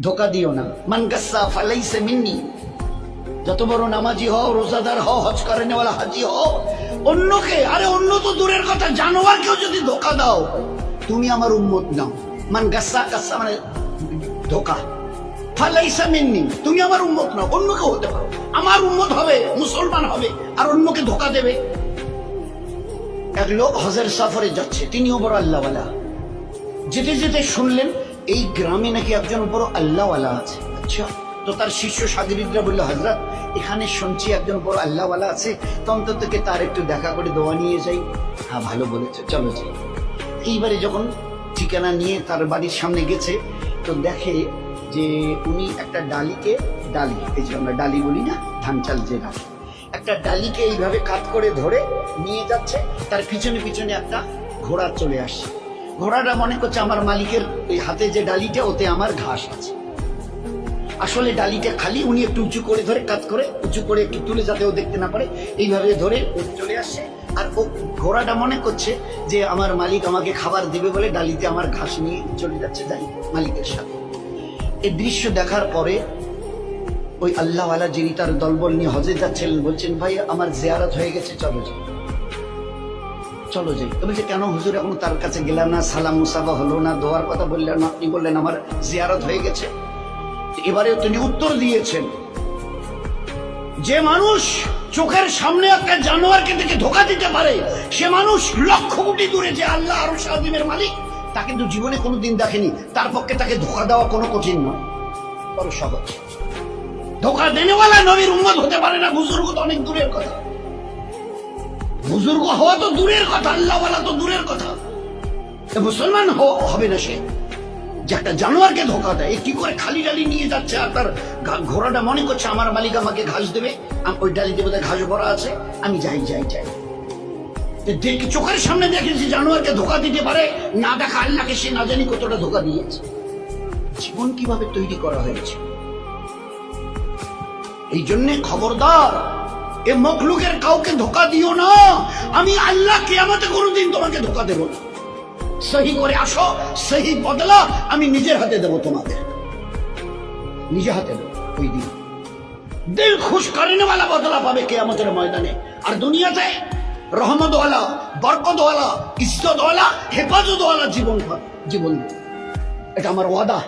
ধোকা দিও না। মান গাসসা ফালাইসা মিন্নি, যত বড় নামাজি হও, রোজাদার হও, হজ করে নেওয়ালা হাজি হও, অন্যকে, আরে অন্য তো দূরের কথা, জানোয়ারকেও যদি ধোকা দাও তুমি আমার উম্মত নাও। মান গাসসা, গাসসা মানে ধোকা, ফালাইসা মিন্নি তুমি আমার উম্মত নাও। অন্যকে হতে পারো, আমার উম্মত হবে, মুসলমান হবে, আর অন্যকে ধোকা দেবে। এক লোক হজের সফরে যাচ্ছে, তিনিও বড় আল্লাহওয়ালা। যেতে যেতে শুনলেন এই গ্রামে নাকি একজন বড় আল্লাহওয়ালা আছে। আচ্ছা, তো তার শিষ্য সাগরিদরা বললো, হযরত এখানে শুনছি একজন বড় আল্লাহওয়ালা আছে, তো অন্তত তার একটু দেখা করে দোয়া নিয়ে যাই। হ্যাঁ ভালো বলেছে, চলো যাই। এইবারে যখন ঠিকানা নিয়ে তার বাড়ির সামনে গেছে, তো দেখে যে উনি একটা ডালিকে, ডালি এই যে আমরা ডালি বলি না, ধান চাল যে ডালি, একটা ডালিকে এইভাবে কাত করে ধরে নিয়ে যাচ্ছে। তার পিছনে পিছনে একটা ঘোড়া চলে আসছে। ঘোড়াটা মনে করছে আমার মালিকের ওই হাতে যে ডালিটা, ওতে আমার ঘাস আছে। আসলে ডালিটা খালি, উনি একটু উঁচু করে ধরে, কাত করে উঁচু করে একটু তুলে যাতে ও দেখতে না পারে, এইভাবে ধরে চলে আসছে। আর ও ঘোড়াটা মনে করছে যে আমার মালিক আমাকে খাবার দেবে বলে ডালিতে আমার ঘাস নিয়ে চলে যাচ্ছে যাই মালিকের সাথে। এই দৃশ্য দেখার পরে ওই আল্লাহওয়ালা যিনি তার দলবল নিয়ে হজে যাচ্ছিলেন বলছেন, ভাই আমার জিয়ারত হয়ে গেছে, চলো যাই, চলো যাই। বলছে কেন হুজুর, এখন তার কাছে গেলাম না, সালাম মুসাফা হলো না, দোয়ার কথা বললেন না, আপনি বললেন আমার জিয়ারত হয়ে গেছে। এবারে তিনি উত্তর দিয়েছেন, যে মানুষ চোখের সামনে একটা জানোয়ারকে দেখে ধোকা দিতে পারে, সে মানুষ লক্ষ কোটি দূরে যে আল্লাহ আরশ আযীমের মালিক, তা কিন্তু জীবনে কোনোদিন দেখেনি। তার পক্ষে তাকে ধোকা দেওয়া কোনো কঠিন নয়, বড় সহজ। ধোকা দেনেওয়ালা নবীর উম্মত হতে পারে না, বুজুর্গ তো অনেক দূরের কথা, বুজুর্গ হওয়া তো দূরের কথা, আল্লাহওয়ালা তো দূরের কথা। মুসলমান হবে না সে যে একটা জানোয়ারকে ধোকা দেয়। কি করে খালি ডালি নিয়ে যাচ্ছে, আর তার ঘোড়াটা মনে করছে আমার মালিক আমাকে ঘাস দেবে, ওই ডালি দেবে, ঘাস ভরা আছে, আমি যাই যাই যাই। দেখি চোখের সামনে দেখেছি জানোয়ারকে ধোকা দিতে পারে, না দেখা আল্লাহকে সে না জানি কতটা ধোকা দিয়েছে। জীবন কিভাবে তৈরি করা হয়েছে। এই জন্যে খবরদার, এ মখলুকের কাউকে ধোকা দিও না। আমি আল্লাহ কিয়ামতে কোনোদিন তোমাকে ধোকা দেব না। সহি করে আসো, সহি বদলা আমি নিজের হাতে দেবো তোমাকে, নিজে হাতে দেবো। ওই দিন দিল খুশ করেনেওয়ালা বদলা পাবে কিয়ামতের ময়দানে। আর দুনিয়াতে রহমতওয়ালা, বরকতওয়ালা, ইজ্জতওয়ালা, হেফাজতওয়ালা জীবন, এটা আমার ওয়াদা।